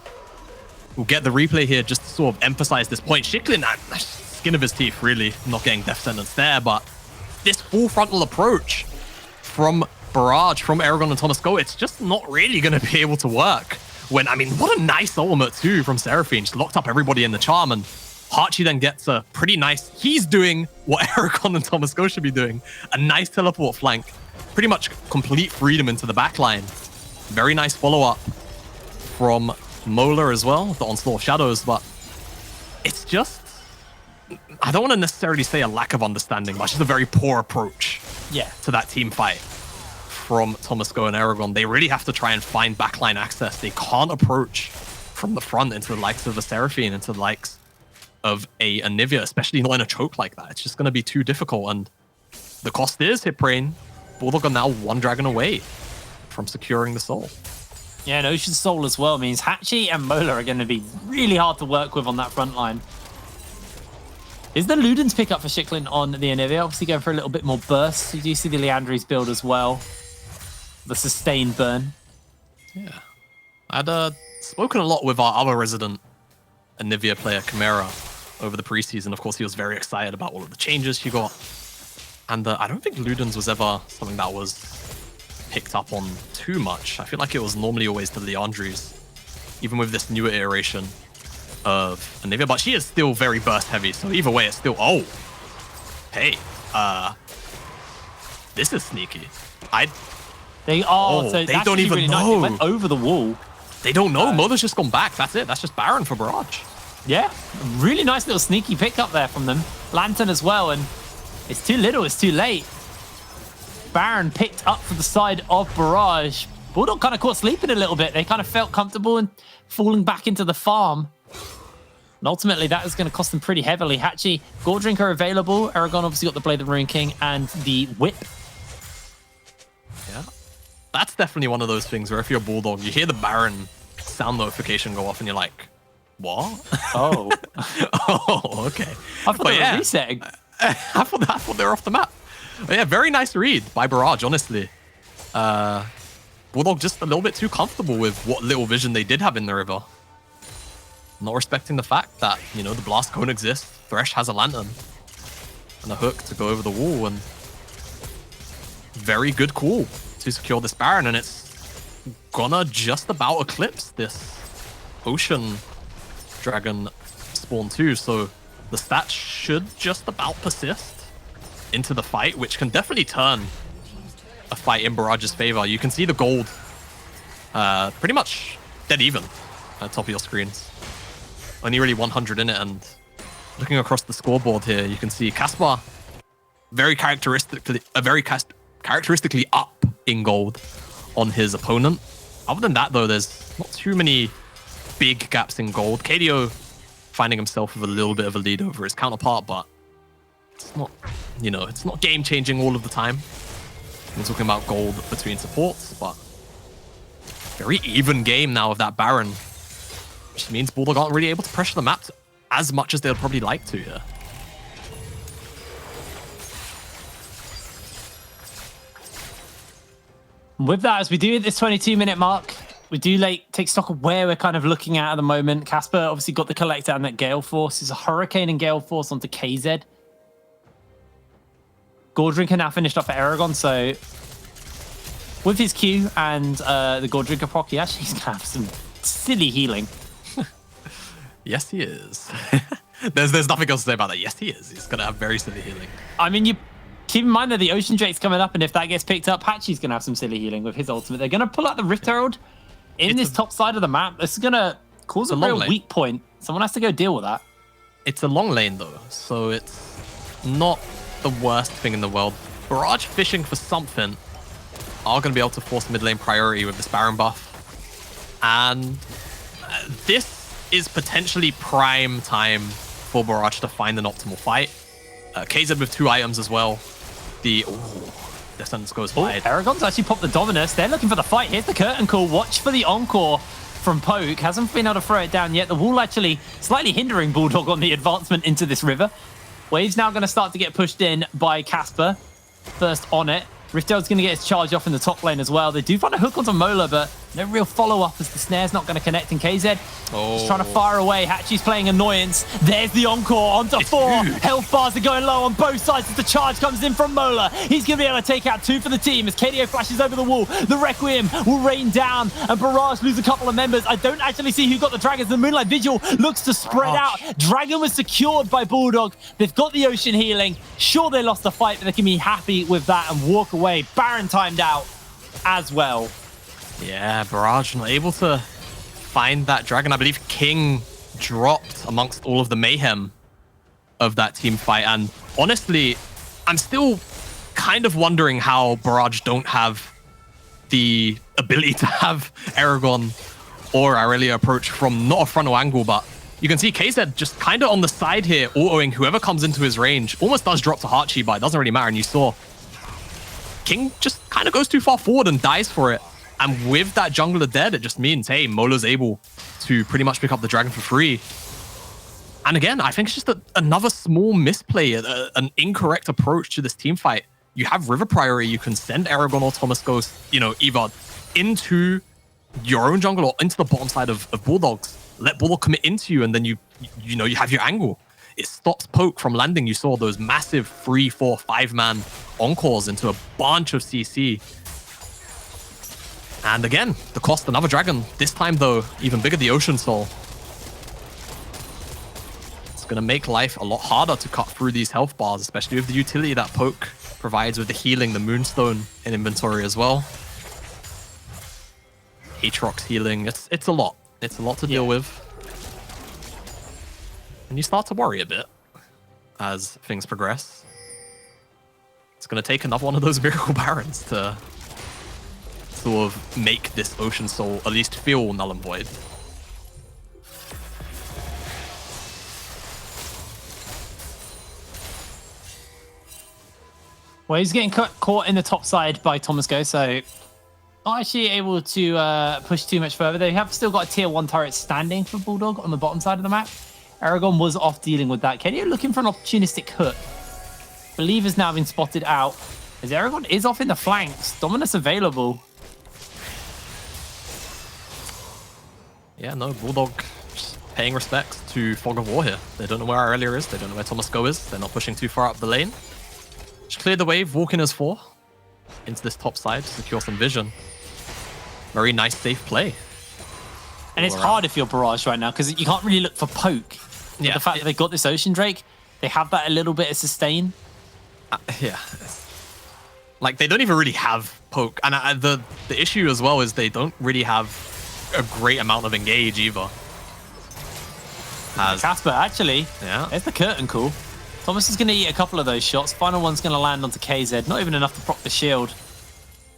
Speaker 2: We'll get the replay here just to sort of emphasize this point. Schicklin, skin of his teeth, really not getting death sentence there, but this full frontal approach from Barrage, from Aragon and Thomas Go, it's just not really going to be able to work. When, I mean, what a nice ultimate too from Seraphine. Just locked up everybody in the charm, and Hachi then gets a pretty nice, he's doing what Aragon and Thomas Go should be doing. A nice teleport flank. Pretty much complete freedom into the backline. Very nice follow-up from Mola as well, the Onslaught of Shadows, but it's just, I don't want to necessarily say a lack of understanding, but it's just a very poor approach to that team fight from Thomas Go and Aragon. They really have to try and find backline access. They can't approach from the front into the likes of a Seraphine, into the likes of a Anivia, especially not in a choke like that. It's just going to be too difficult, and the cost is Hitbrain. Bulldog are now 1 dragon away from securing the soul.
Speaker 1: Yeah, and Ocean Soul as well means Hatchie and Mola are going to be really hard to work with on that front line. Is the Luden's pick up for Schicklin on the Anivia? Obviously going for a little bit more burst. You do see the Leandri's build as well. The sustained burn.
Speaker 2: Yeah. I'd spoken a lot with our other resident Anivia player, Chimera, over the preseason. Of course, he was very excited about all of the changes she got. And I don't think Luden's was ever something that was picked up on too much. I feel like it was normally always the Leandri's, even with this newer iteration of Anivia. But she is still very burst heavy, so either way, it's still... Oh! Hey, this is sneaky.
Speaker 1: They don't even really know. It went over the wall.
Speaker 2: They don't know. Mother's just gone back. That's it. That's just Baron for Barrage.
Speaker 1: Yeah, really nice little sneaky pickup there from them. Lantern as well, and it's too little, it's too late. Baron picked up for the side of Barrage. Bulldog kind of caught sleeping a little bit. They kind of felt comfortable and falling back into the farm. And ultimately, that is going to cost them pretty heavily. Hatchie, Gore Drinker available. Aragon obviously got the Blade of the Ruin King and the Whip
Speaker 2: Yeah. That's definitely one of those things where if you're a Bulldog, you hear the Baron sound notification go off and you're like, what?
Speaker 1: Oh.
Speaker 2: Oh, okay.
Speaker 1: I thought they were resetting.
Speaker 2: I thought they were off the map. But yeah, very nice read by Barrage, honestly. Bulldog just a little bit too comfortable with what little vision they did have in the river. Not respecting the fact that, you know, the blast cone exists. Thresh has a lantern and a hook to go over the wall, and very good call to secure this Baron, and it's gonna just about eclipse this Ocean Dragon spawn too, so the stats should just about persist into the fight, which can definitely turn a fight in Barrage's favor. You can see the gold pretty much dead even at the top of your screens. Only really 100 in it, and looking across the scoreboard here, you can see Caspar very characteristically up in gold on his opponent. Other than that, though, there's not too many big gaps in gold. KDO finding himself with a little bit of a lead over his counterpart, but it's not, you know, it's not game-changing all of the time. We're talking about gold between supports, but very even game now of that Baron, which means Bulldog aren't really able to pressure the map as much as they'd probably like to here.
Speaker 1: With that, as we do at this 22-minute mark, we do take stock of where we're kind of looking at the moment. Casper obviously got the Collector and that Gale Force. It's a Hurricane and Gale Force onto KZ. Gordrinker now finished up for Aragon, so with his Q and the Gordrinker proc, he actually can have some silly healing.
Speaker 2: Yes, he is. there's nothing else to say about that. Yes, he is. He's going to have very silly healing.
Speaker 1: I mean, you keep in mind that the Ocean Drake's coming up, and if that gets picked up, Patchy's going to have some silly healing with his ultimate. They're going to pull out the Rift Herald in this top side of the map. This is going to cause a real weak point. Someone has to go deal with that.
Speaker 2: It's a long lane, though, so it's not the worst thing in the world. Barrage fishing for something are going to be able to force mid lane priority with this Baron buff. And this is potentially prime time for Barrage to find an optimal fight. KZ with 2 items as well. Descendants goes wide.
Speaker 1: Aragon's actually popped the Dominus. They're looking for the fight. Here's the curtain call. Watch for the encore from Poke. Hasn't been able to throw it down yet. The wall actually slightly hindering Bulldog on the advancement into this river. Wave's now going to start to get pushed in by Casper. First on it. Riftel's going to get his charge off in the top lane as well. They do find a hook onto Mola, but no real follow-up as the snare's not going to connect in KZ. Just trying to fire away. Hatchie's playing Annoyance. There's the encore onto 4. Huge. Health bars are going low on both sides as the charge comes in from Mola. He's going to be able to take out 2 for the team as KDO flashes over the wall. The Requiem will rain down and Barrage lose a couple of members. I don't actually see who got the Dragons. The Moonlight Vigil looks to spread out. Dragon was secured by Bulldog. They've got the Ocean healing. Sure, they lost the fight, but they can be happy with that and walk away. Baron timed out as well.
Speaker 2: Yeah, Barrage not able to find that Dragon. I believe King dropped amongst all of the mayhem of that team fight. And honestly, I'm still kind of wondering how Barrage don't have the ability to have Aragon or Aurelia approach from not a frontal angle, but you can see KZ just kind of on the side here, autoing whoever comes into his range. Almost does drop to Heartchi, but it doesn't really matter. And you saw King just kind of goes too far forward and dies for it. And with that jungler dead, it just means, hey, Mola's able to pretty much pick up the Dragon for free. And again, I think it's just another small misplay, an incorrect approach to this team fight. You have river priority, you can send Aragon or Thomas Ghost, you know, either into your own jungle or into the bottom side of Bulldogs. Let Bulldog commit into you, and then you have your angle. It stops Poke from landing. You saw those massive 3, 4, 5-man encores into a bunch of CC. And again, the cost, another Dragon. This time, though, even bigger, the Ocean Soul. It's going to make life a lot harder to cut through these health bars, especially with the utility that Poke provides with the healing, the Moonstone in inventory as well. Aatrox healing, it's a lot. It's a lot to deal with. And you start to worry a bit as things progress. It's going to take another one of those Miracle Barons to sort of make this Ocean Soul at least feel null and void.
Speaker 1: Well, he's getting caught in the top side by Thomas Go, so not actually able to push too much further. They have still got a tier 1 turret standing for Bulldog on the bottom side of the map. Aragon was off dealing with that. KDO looking for an opportunistic hook. Believe has now been spotted out. As Aragon is off in the flanks. Dominus available.
Speaker 2: Yeah, no, Bulldog just paying respects to Fog of War here. They don't know where Aurelia is. They don't know where Thomas Go is. They're not pushing too far up the lane. Just cleared the wave, walking as 4 into this top side to secure some vision. Very nice, safe play.
Speaker 1: And it's hard if you're Barrage right now because you can't really look for poke. Yeah, the fact that they got this Ocean Drake, they have that a little bit of sustain.
Speaker 2: Yeah. Like, they don't even really have poke. And the issue as well is they don't really have a great amount of engage either.
Speaker 1: Casper, actually,
Speaker 2: yeah,
Speaker 1: there's the curtain call. Thomas is going to eat a couple of those shots. Final one's going to land onto KZ. Not even enough to proc the shield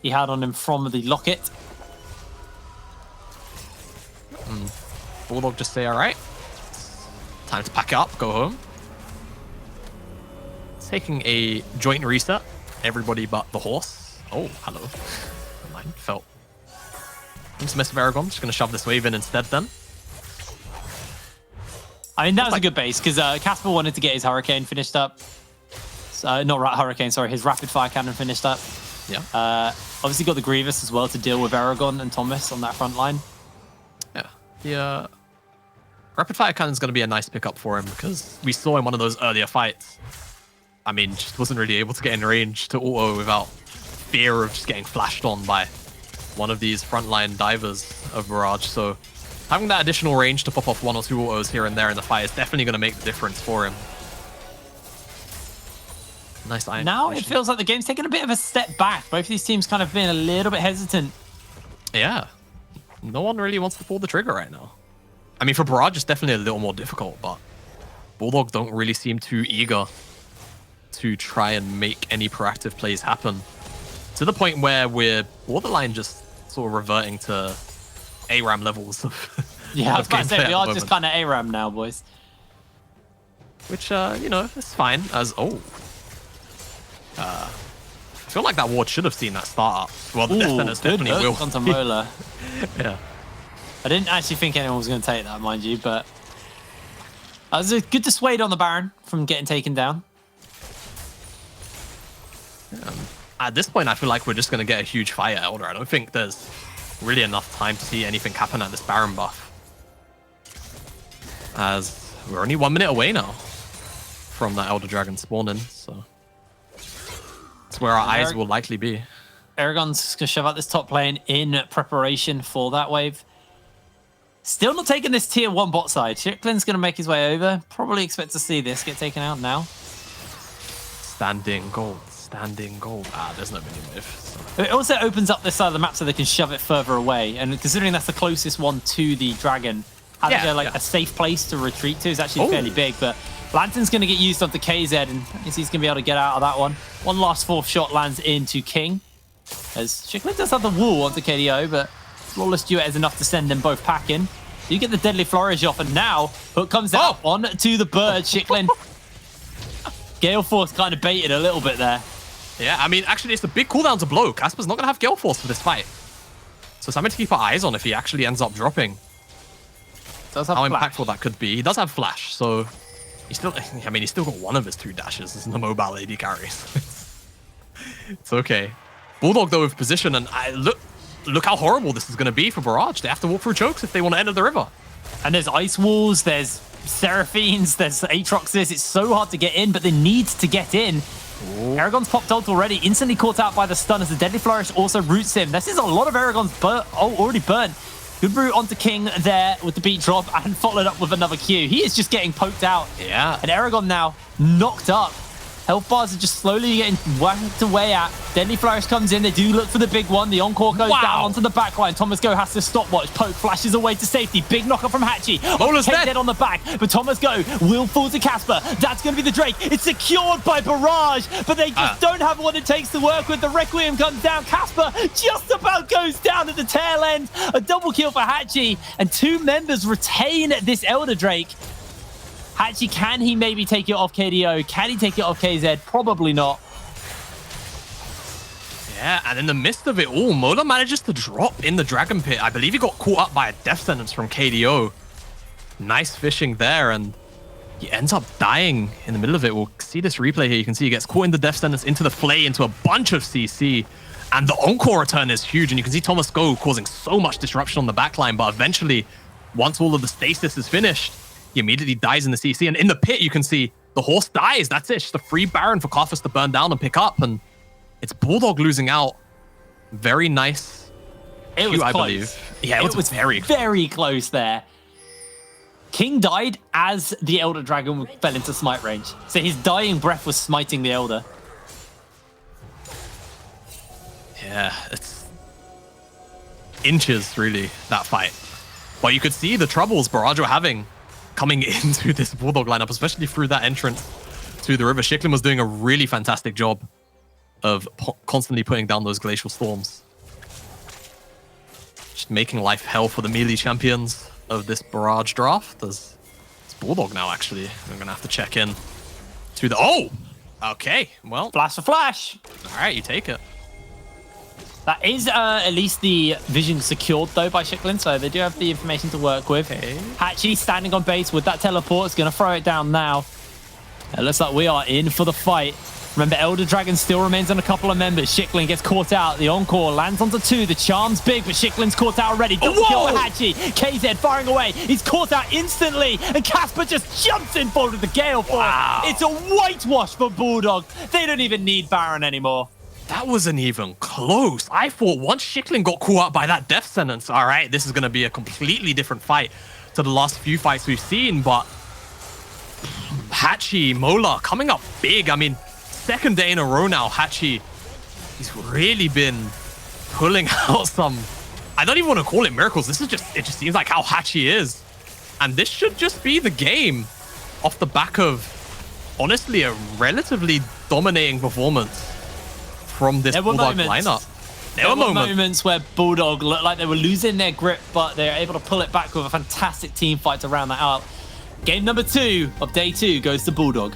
Speaker 1: he had on him from the locket.
Speaker 2: Bulldog just say, all right, time to pack up, go home. Taking a joint reset. Everybody but the horse. Oh, hello. Never mind, felt. Just miss of Aragon. Just going to shove this wave in instead then.
Speaker 1: I mean, that was a good base because Casper wanted to get his Hurricane finished up. Not Hurricane, sorry, his Rapid Fire Cannon finished up.
Speaker 2: Yeah.
Speaker 1: Obviously got the Grievous as well to deal with Aragon and Thomas on that front line.
Speaker 2: Yeah. The Rapid Fire Cannon is going to be a nice pickup for him because we saw in one of those earlier fights. I mean, just wasn't really able to get in range to auto without fear of just getting flashed on by one of these frontline divers of Barrage. So having that additional range to pop off 1 or 2 autos here and there in the fight is definitely going to make the difference for him. Nice iron.
Speaker 1: Now it feels like the game's taking a bit of a step back. Both of these teams kind of being a little bit hesitant.
Speaker 2: Yeah. No one really wants to pull the trigger right now. I mean, for Barrage, it's definitely a little more difficult, but Bulldog don't really seem too eager to try and make any proactive plays happen. To the point where we're borderline just sort of reverting to ARAM levels of
Speaker 1: yeah, I was about to say, we are just kind of ARAM now, boys.
Speaker 2: Which, you know, it's fine as... Oh. I feel like that ward should have seen that start up. Well, the Death Sentence definitely will.
Speaker 1: Onto Mola.
Speaker 2: Yeah.
Speaker 1: I didn't actually think anyone was going to take that, mind you, but it was a good dissuade on the Baron from getting taken down.
Speaker 2: At this point, I feel like we're just going to get a huge fire Elder. I don't think there's really enough time to see anything happen at this Baron buff. As we're only 1 minute away now from that Elder Dragon spawning, so it's where our eyes will likely be.
Speaker 1: Aragon's going to shove out this top lane in preparation for that wave. Still not taking this tier 1 bot side. Shicklin's going to make his way over. Probably expect to see this get taken out now.
Speaker 2: Standing gold. Standing gold. Ah, there's no mini wave. So.
Speaker 1: It also opens up this side of the map so they can shove it further away. And considering that's the closest one to the dragon, having a safe place to retreat to is actually fairly big. But Lantern's going to get used onto KZ, and he's going to be able to get out of that one. One last 4th shot lands into King. As Shicklin does have the wall onto KDO, but Flawless Duet is enough to send them both packing. You get the Deadly Flourish off, and now Hook comes out onto the bird. Shicklin. Gale Force kind of baited a little bit there.
Speaker 2: Yeah, I mean, actually, it's a big cooldown to blow. Casper's not going to have Gale Force for this fight. So something to keep our eyes on if he actually ends up dropping.
Speaker 1: Does have
Speaker 2: how
Speaker 1: flash.
Speaker 2: Impactful that could be. He does have Flash, so he's still... I mean, he's still got 1 of his 2 dashes as the mobile AD carries. It's okay. Bulldog, though, with position, and look how horrible this is going to be for Barrage. They have to walk through chokes if they want to enter the river.
Speaker 1: And there's Ice Walls, there's Seraphines, there's Aatroxes. It's so hard to get in, but they need to get in. Ooh. Aragon's popped ult already, instantly caught out by the stun as the Deadly Flourish also roots him. This is a lot of Aragon's already burnt. Good route onto King there with the beat drop and followed up with another Q. He is just getting poked out.
Speaker 2: Yeah.
Speaker 1: And Aragon now knocked up. Health bars are just slowly getting whacked away at. Deadly Flourish comes in. They do look for the big one. The Encore goes down onto the back line. Thomas Go has to stopwatch. Poke flashes away to safety. Big knocker from Hatchie.
Speaker 2: Mola's
Speaker 1: dead on the back. But Thomas Go will fall to Casper. That's going to be the Drake. It's secured by Barrage. But they just don't have what it takes to work with. The Requiem comes down. Casper just about goes down at the tail end. A double kill for Hatchie. And 2 members retain this Elder Drake. Hatchie, can he maybe take it off KDO? Can he take it off KZ? Probably not.
Speaker 2: Yeah, and in the midst of it all, Mola manages to drop in the Dragon Pit. I believe he got caught up by a death sentence from KDO. Nice fishing there, and he ends up dying in the middle of it. We'll see this replay here. You can see he gets caught in the death sentence, into the flay, into a bunch of CC. And the encore return is huge, and you can see Thomas Go causing so much disruption on the backline, but eventually, once all of the stasis is finished, he immediately dies in the CC. And in the pit, you can see the horse dies. That's it. Just a free Baron for Karthus to burn down and pick up, and it's Bulldog losing out. Very nice.
Speaker 1: It was
Speaker 2: I
Speaker 1: close.
Speaker 2: believe. Yeah, it was
Speaker 1: very close there. King died as the Elder Dragon fell into smite range. So his dying breath was smiting the Elder.
Speaker 2: Yeah, it's inches, really, that fight. But you could see the troubles Barrage were having coming into this Bulldog lineup, especially through that entrance to the river. Shicklin was doing a really fantastic job of constantly putting down those glacial storms. Just making life hell for the melee champions of this Barrage draft. It's Bulldog now, actually. I'm going to have to check in to the... Oh! Okay, well...
Speaker 1: Flash for flash!
Speaker 2: All right, you take it.
Speaker 1: That is at least the vision secured, though, by Shicklin, so they do have the information to work with.
Speaker 2: Okay.
Speaker 1: Hatchie standing on base with that teleport is going to throw it down now. It looks like we are in for the fight. Remember, Elder Dragon still remains on a couple of members. Shicklin gets caught out. The encore lands onto 2. The charm's big, but Shicklin's caught out already. Double kill for Hatchie. KZ firing away. He's caught out instantly. And Casper just jumps in forward with the Gale Force.
Speaker 2: Wow.
Speaker 1: It's a whitewash for Bulldog. They don't even need Baron anymore.
Speaker 2: That wasn't even close. I thought once Shicklin got caught out by that death sentence, all right, this is going to be a completely different fight to the last few fights we've seen. But Hatchie, Mola coming up big. I mean, second day in a row now, Hatchie, he's really been pulling out some, I don't even want to call it miracles. This is just, it just seems like how Hatchie is. And this should just be the game off the back of, honestly, a relatively dominating performance from this Bulldog lineup.
Speaker 1: There were moments where Bulldog looked like they were losing their grip, but they were able to pull it back with a fantastic team fight to round that out. Game number 2 of day 2 goes to Bulldog.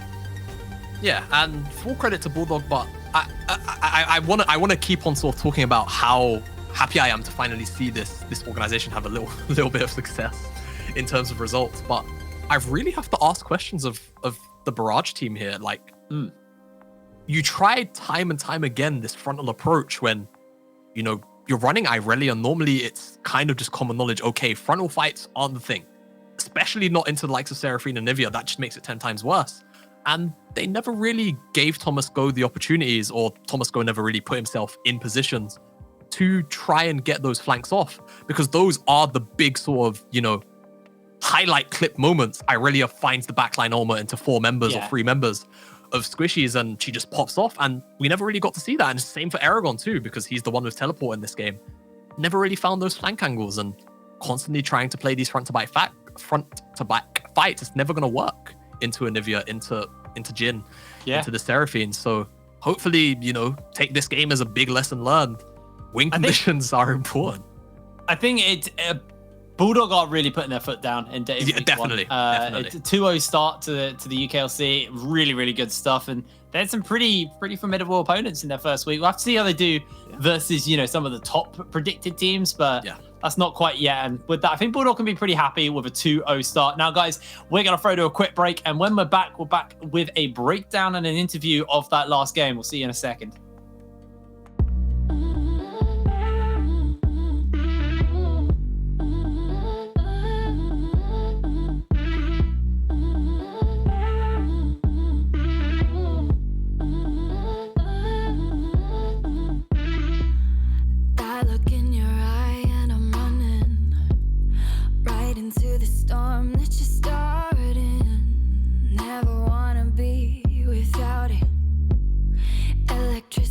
Speaker 2: Yeah, and full credit to Bulldog, but I want to keep on sort of talking about how happy I am to finally see this organization have a little bit of success in terms of results. But I really have to ask questions of the Barrage team here. Like, you tried time and time again this frontal approach when, you know, you're running Irelia. Normally, it's kind of just common knowledge. Okay, frontal fights aren't the thing, especially not into the likes of Seraphine and Nivea. That just makes it 10 times worse. And they never really gave Thomas Go the opportunities, or Thomas Go never really put himself in positions to try and get those flanks off, because those are the big sort of, you know, highlight clip moments. Irelia finds the backline armor into 4 members or 3 members of Squishies, and she just pops off, and we never really got to see that. And same for Aragon too, because he's the one with teleport in this game. Never really found those flank angles, and constantly trying to play these front to back fights. It's never going to work into Anivia, into Jin, into the Seraphine. So hopefully, you know, take this game as a big lesson learned. Win conditions are important.
Speaker 1: I think Bulldog are really putting their foot down in day
Speaker 2: definitely.
Speaker 1: It's a 2-0 start to the UKLC. Really, really good stuff. And they had some pretty formidable opponents in their first week. We'll have to see how they do versus, you know, some of the top predicted teams, but that's not quite yet. And with that, I think Bulldog can be pretty happy with a 2-0 start. Now, guys, we're going to throw to a quick break. And when we're back with a breakdown and an interview of that last game. We'll see you in a second.
Speaker 3: Electricity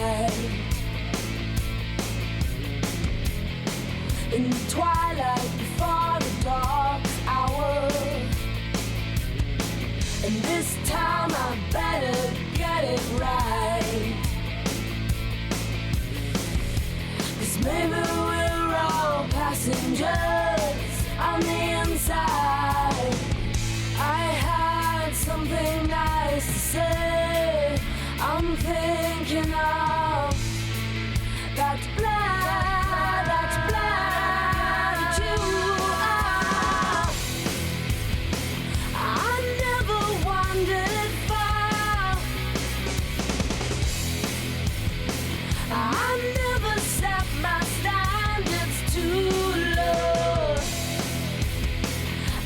Speaker 3: right. In the twilight before the dark hour, and this time I better get it right. 'Cause maybe we're all passengers on the inside. I had something nice to say. I'm thinking of that blood you are. I never wandered far. I never set my standards too low.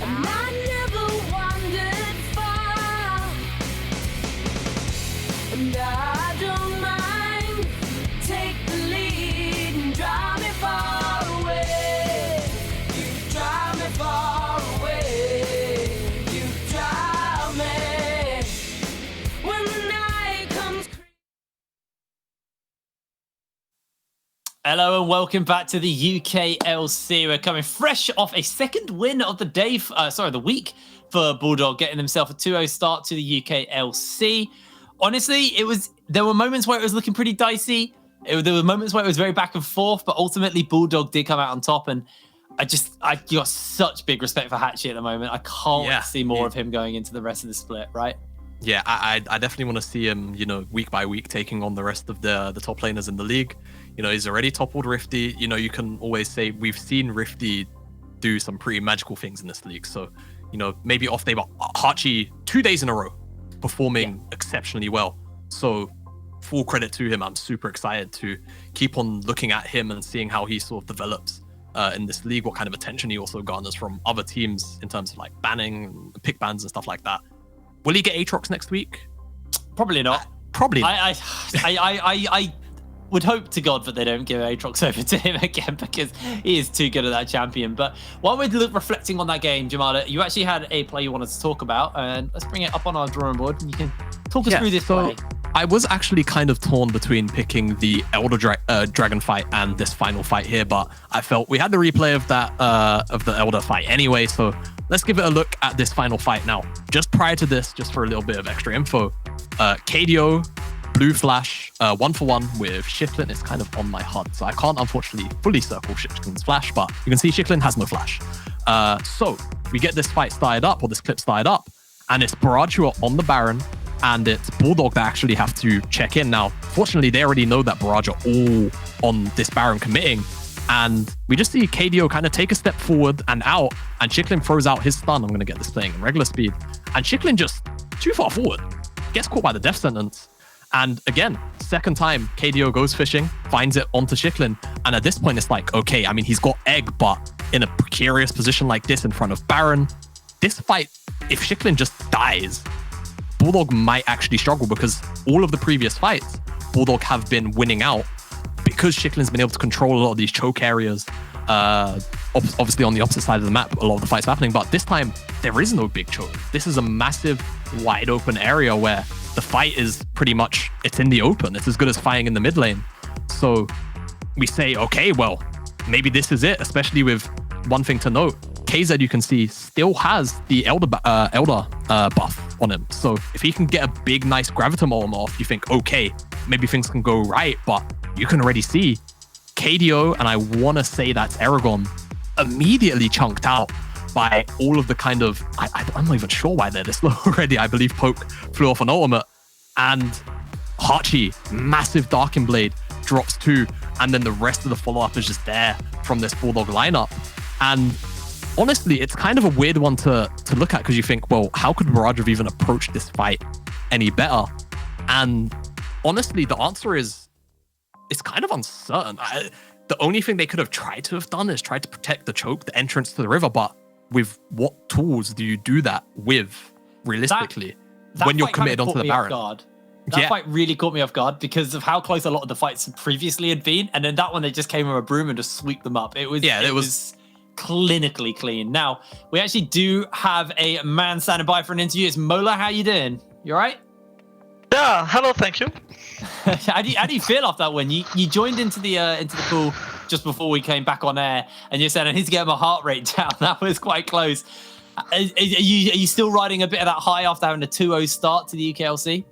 Speaker 3: And I never wandered far. And I don't mind. Take the lead and drive me far away. You drive me far away. You drive me when the night comes.
Speaker 1: Hello and welcome back to the UKLC. We're coming fresh off a second win of the day, the week for Bulldog, getting himself a 2-0 start to the UKLC. Honestly, there were moments where it was looking pretty dicey. There were moments where it was very back and forth, but ultimately Bulldog did come out on top, and I got such big respect for Hatchie at the moment. I can't wait to see more of him going into the rest of the split, right?
Speaker 2: Yeah, I definitely want to see him, week by week taking on the rest of the top laners in the league. He's already toppled Rifty. You can always say we've seen Rifty do some pretty magical things in this league. So, maybe off day, but Hachi 2 days in a row performing exceptionally well. So full credit to him. I'm super excited to keep on looking at him and seeing how he sort of develops in this league, what kind of attention he also garners from other teams in terms of like banning, pick bans and stuff like that. Will he get Aatrox next week?
Speaker 1: Probably not.
Speaker 2: Probably not.
Speaker 1: I would hope to God that they don't give Aatrox over to him again, because he is too good at that champion. But while we're reflecting on that game, Jamada, you actually had a play you wanted to talk about, and let's bring it up on our drawing board and you can talk us through this play.
Speaker 2: I was actually kind of torn between picking the Elder Dragon fight and this final fight here, but I felt we had the replay of that of the Elder fight anyway, so let's give it a look at this final fight now. Just prior to this, just for a little bit of extra info, KDO, Blue Flash, 1-for-1 with Shiflin is kind of on my HUD, so I can't unfortunately fully circle Shiflin's flash, but you can see Shiflin has no flash. So we get this fight started up, or this clip started up, and it's Barrage who are on the Baron, and it's Bulldog that actually have to check in. Now, fortunately, they already know that Barrage are all on this Baron committing, and we just see KDO kind of take a step forward and out, and Shiflin throws out his stun. I'm going to get this playing in regular speed, and Shiflin just too far forward, gets caught by the death sentence. And again, second time, KDO goes fishing, finds it onto Shiflin. And at this point, it's like, okay, I mean, he's got Egg, but in a precarious position like this in front of Baron, this fight, if Shiflin just dies, Bulldog might actually struggle, because all of the previous fights, Bulldog have been winning out because Shiflin's been able to control a lot of these choke areas. Obviously on the opposite side of the map, a lot of the fights are happening, but this time there is no big choke. This is a massive, wide open area where the fight is pretty much, it's in the open. It's as good as fighting in the mid lane. So we say, okay, well, maybe this is it, especially with one thing to note. KZ, you can see, still has the Elder buff on him. So if he can get a big, nice Gravitomolem off, you think, okay, maybe things can go right. But you can already see KDO, and I want to say that's Aragon, immediately chunked out by all of the kind of, I'm not even sure why they're this low already. I believe Poke flew off an ultimate, and Hachi, massive Darkin Blade, drops 2, and then the rest of the follow-up is just there from this Bulldog lineup. And honestly, it's kind of a weird one to look at, because you think, well, how could Barrage have even approached this fight any better? And honestly, the answer is, it's kind of uncertain. The only thing they could have tried to have done is tried to protect the choke, the entrance to the river, but with what tools do you do that with, realistically, when you're committed onto the Baron?
Speaker 1: That fight really caught me off guard because of how close a lot of the fights previously had been, and then that one they just came with a broom and just sweep them up. It was clinically clean. Now, we actually do have a man standing by for an interview. It's Mola. How you doing? You all right?
Speaker 4: Yeah, hello, thank you.
Speaker 1: How do you feel after that win? You joined into the call just before we came back on air, and you said I need to get my heart rate down. That was quite close. Are you still riding a bit of that high after having a 2-0 start to the UKLC?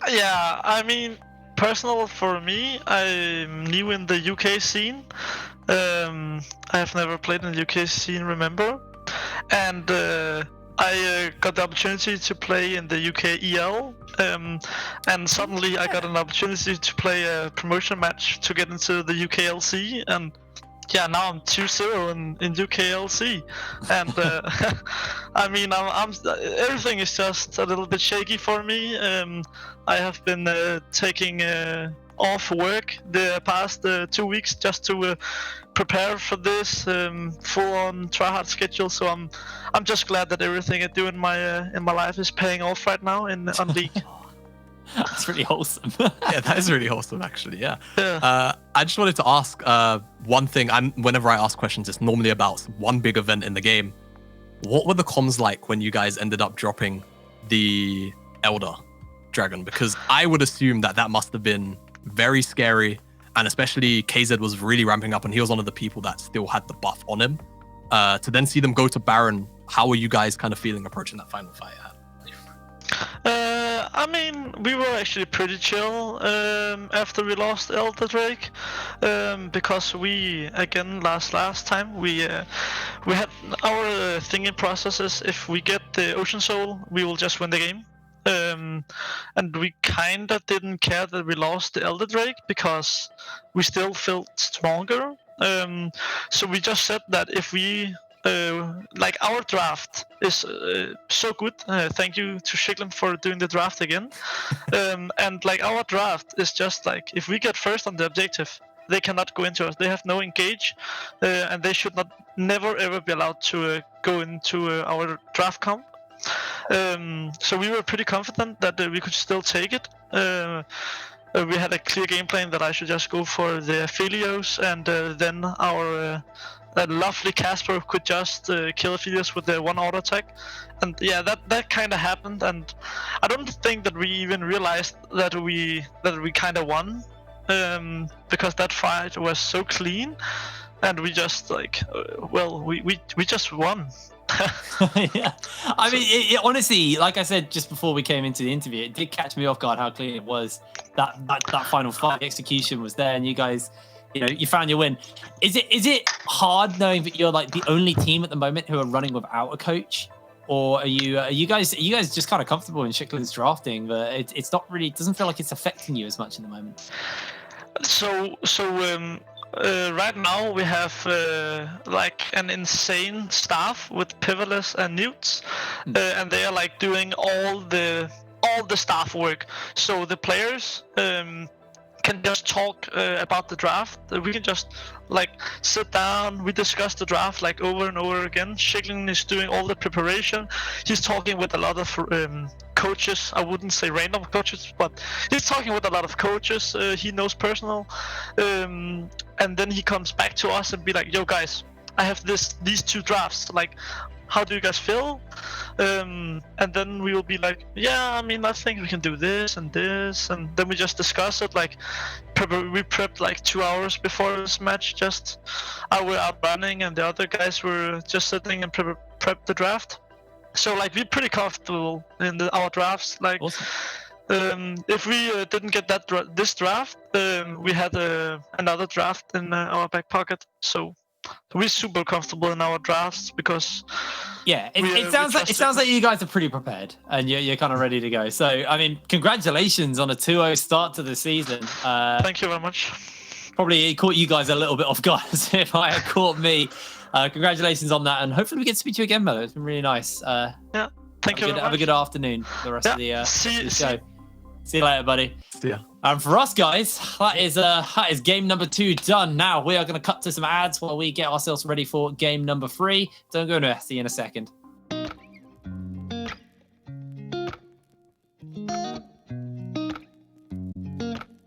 Speaker 4: Yeah, I mean, personal for me, I'm new in the UK scene. I have never played in the UK scene, remember? And I got the opportunity to play in the UKEL, and suddenly I got an opportunity to play a promotion match to get into the UKLC, and yeah, now I'm 2-0 in UKLC, and I mean, I'm everything is just a little bit shaky for me. I have been taking off work the past 2 weeks just to prepare for this full-on tryhard schedule. So I'm just glad that everything I do in my life is paying off right now on League.
Speaker 1: That's really wholesome.
Speaker 2: Yeah, that is really wholesome, actually. Yeah.
Speaker 4: Yeah.
Speaker 2: I just wanted to ask one thing. Whenever I ask questions, it's normally about one big event in the game. What were the comms like when you guys ended up dropping the Elder Dragon? Because I would assume that must have been very scary, and especially KZ was really ramping up, and he was one of the people that still had the buff on him. To then see them go to Baron, how were you guys kind of feeling approaching that final fight?
Speaker 4: I mean, we were actually pretty chill after we lost Elder Drake, because we again last time we had our thinking processes. If we get the Ocean Soul, we will just win the game. And we kinda didn't care that we lost the Elder Drake because we still felt stronger. So we just said that if we like our draft is so good. Thank you to Shiglin for doing the draft again. And like our draft is just like if we get first on the objective, they cannot go into us. They have no engage, and they should never ever be allowed to go into our draft comp. So we were pretty confident that we could still take it. We had a clear game plan that I should just go for the Aphelios, and then our lovely Casper could just kill Aphelios with the one auto attack. And yeah, that kind of happened, and I don't think that we even realized that we kind of won, because that fight was so clean, and we just like, we just won.
Speaker 1: Yeah, I mean, it, honestly, like I said just before we came into the interview, it did catch me off guard how clean it was. That final fight, the execution was there, and you guys, you found your win. Is it hard knowing that you're like the only team at the moment who are running without a coach, or are you guys just kind of comfortable in Shiklin's drafting, but it's not really, it doesn't feel like it's affecting you as much at the moment?
Speaker 4: So right now we have like an insane staff with Pivotless and Newts, and they are like doing all the staff work. So the players can just talk about the draft. We can just like sit down, we discuss the draft like over and over again. Shiglin is doing all the preparation. He's talking with a lot of coaches. I wouldn't say random coaches, but he's talking with a lot of coaches he knows personal, and then he comes back to us and be like, yo guys, I have these two drafts, like how do you guys feel? And then we will be like, yeah, I mean, I think we can do this, and then we just discuss it. Like, we prepped like 2 hours before this match. Just I were out running, and the other guys were just sitting and prep the draft. So like we're pretty comfortable in our drafts. Like, awesome. If we didn't get this draft, we had another draft in our back pocket. So we're super comfortable in our drafts because
Speaker 1: it sounds like you guys are pretty prepared and you're kind of ready to go. So I mean, congratulations on a 2-0 start to the season.
Speaker 4: Thank you very much.
Speaker 1: Probably it caught you guys a little bit off guard as if I had caught me. Congratulations on that, and hopefully we get to speak to you again, Melo. It's been really nice.
Speaker 4: Yeah, thank you very much.
Speaker 1: Have a good afternoon for the rest of the show. See you later, buddy.
Speaker 2: See ya.
Speaker 1: And for us, guys, that is game number 2 done. Now we are going to cut to some ads while we get ourselves ready for game number 3. Don't go anywhere. See you in a second.